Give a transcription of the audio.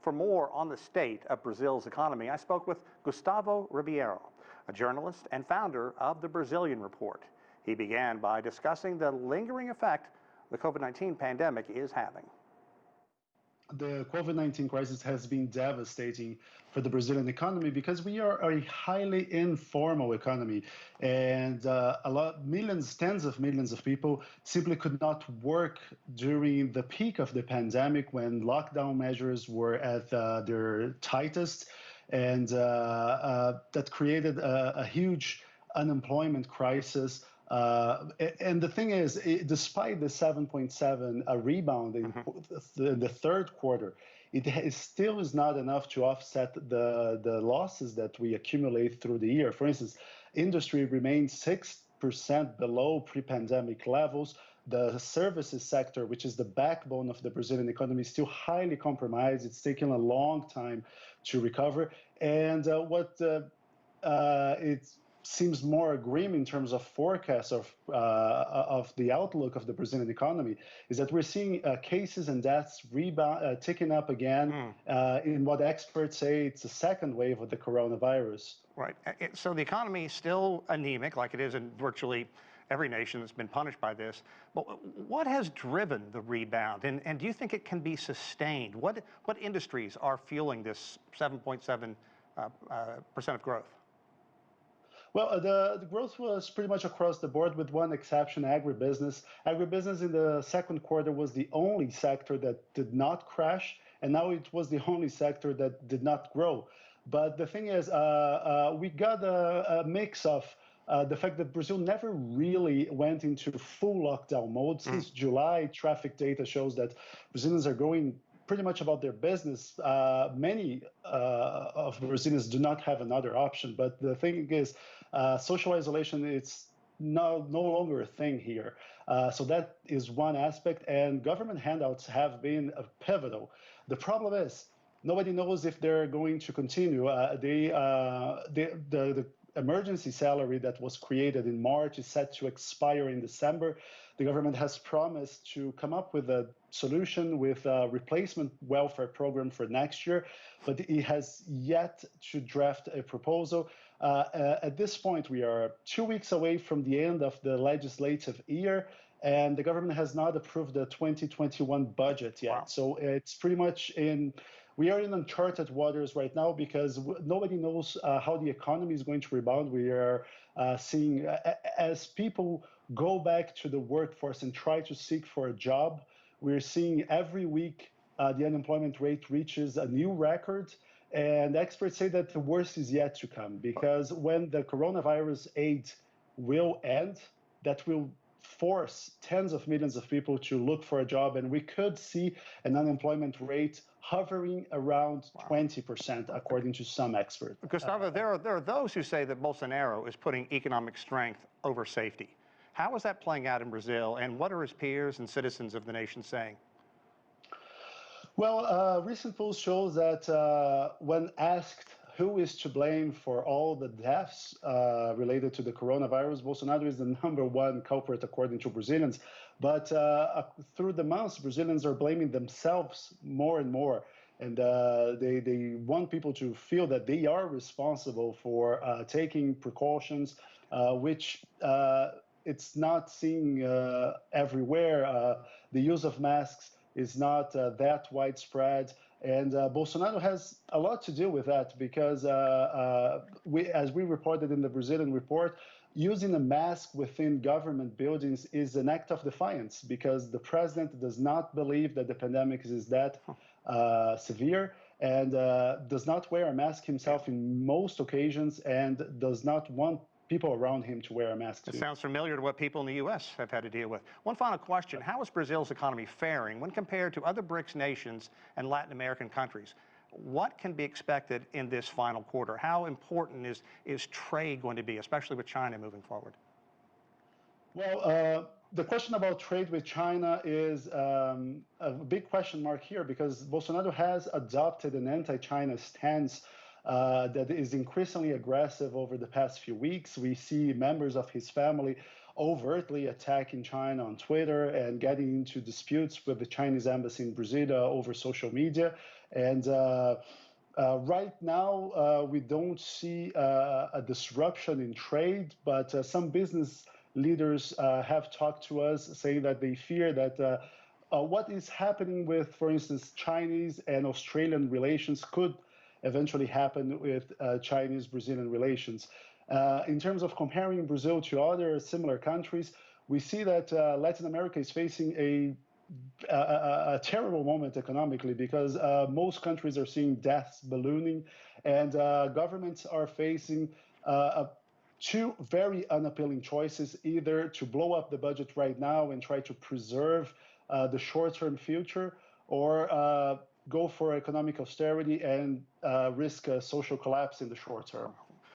For more on the state of Brazil's economy, I spoke with Gustavo Ribeiro, a journalist and founder of the Brazilian Report. He began by discussing the lingering effect the COVID-19 pandemic is having. The COVID-19 crisis has been devastating for the Brazilian economy because we are a highly informal economy, and millions, tens of millions of people simply could not work during the peak of the pandemic when lockdown measures were at their tightest, and that created a huge unemployment crisis. And the thing is, despite the 7.7 rebound in the third quarter, it still is not enough to offset the losses that we accumulate through the year. For instance, industry remains 6% below pre-pandemic levels. The services sector, which is the backbone of the Brazilian economy, is still highly compromised. It's taken a long time to recover. And it seems more grim in terms of forecasts of the outlook of the Brazilian economy is that we're seeing cases and deaths ticking up again in what experts say it's a second wave of the coronavirus. Right. So the economy is still anemic, like it is in virtually every nation that's been punished by this. But what has driven the rebound? And do you think it can be sustained? What industries are fueling this 7.7% of growth? Well, the growth was pretty much across the board with one exception, agribusiness. Agribusiness in the second quarter was the only sector that did not crash, and now it was the only sector that did not grow. But the thing is, we got a mix of the fact that Brazil never really went into full lockdown mode. Since July, traffic data shows that Brazilians are going pretty much about their business. Many of Brazilians do not have another option. But the thing is, social isolation, it's no longer a thing here. So that is one aspect. And government handouts have been pivotal. The problem is, nobody knows if they're going to continue. The emergency salary that was created in March is set to expire in December. The government has promised to come up with a solution with a replacement welfare program for next year, but it has yet to draft a proposal. At this point, we are 2 weeks away from the end of the legislative year, and the government has not approved the 2021 budget yet. Wow. So it's pretty much we are in uncharted waters right now because nobody knows how the economy is going to rebound. We are seeing, as people go back to the workforce and try to seek for a job, we're seeing every week the unemployment rate reaches a new record. And experts say that the worst is yet to come because when the coronavirus aid will end, that will force tens of millions of people to look for a job, and we could see an unemployment rate hovering around 20%, according to some experts. Gustavo, there are those who say that Bolsonaro is putting economic strength over safety. How is that playing out in Brazil, and what are his peers and citizens of the nation saying? Well, recent polls show that when asked who is to blame for all the deaths related to the coronavirus, Bolsonaro is the #1 culprit according to Brazilians. But through the months, Brazilians are blaming themselves more and more. And they want people to feel that they are responsible for taking precautions, which it's not seen everywhere. The use of masks is not that widespread. And Bolsonaro has a lot to do with that because, as we reported in the Brazilian Report, using a mask within government buildings is an act of defiance because the president does not believe that the pandemic is that severe and does not wear a mask himself in most occasions and does not want people around him to wear a mask too. It sounds familiar to what people in the U.S. have had to deal with. One final question. How is Brazil's economy faring when compared to other BRICS nations and Latin American countries? What can be expected in this final quarter? How important is trade going to be, especially with China moving forward? Well, the question about trade with China is a big question mark here because Bolsonaro has adopted an anti-China stance that is increasingly aggressive over the past few weeks. We see members of his family overtly attacking China on Twitter and getting into disputes with the Chinese embassy in Brasilia over social media. And right now, we don't see a disruption in trade, but some business leaders have talked to us saying that they fear that what is happening with, for instance, Chinese and Australian relations could eventually happen with Chinese-Brazilian relations. In terms of comparing Brazil to other similar countries, we see that Latin America is facing a terrible moment economically because most countries are seeing deaths ballooning, and governments are facing two very unappealing choices: either to blow up the budget right now and try to preserve the short-term future, or go for economic austerity and risk a social collapse in the short term.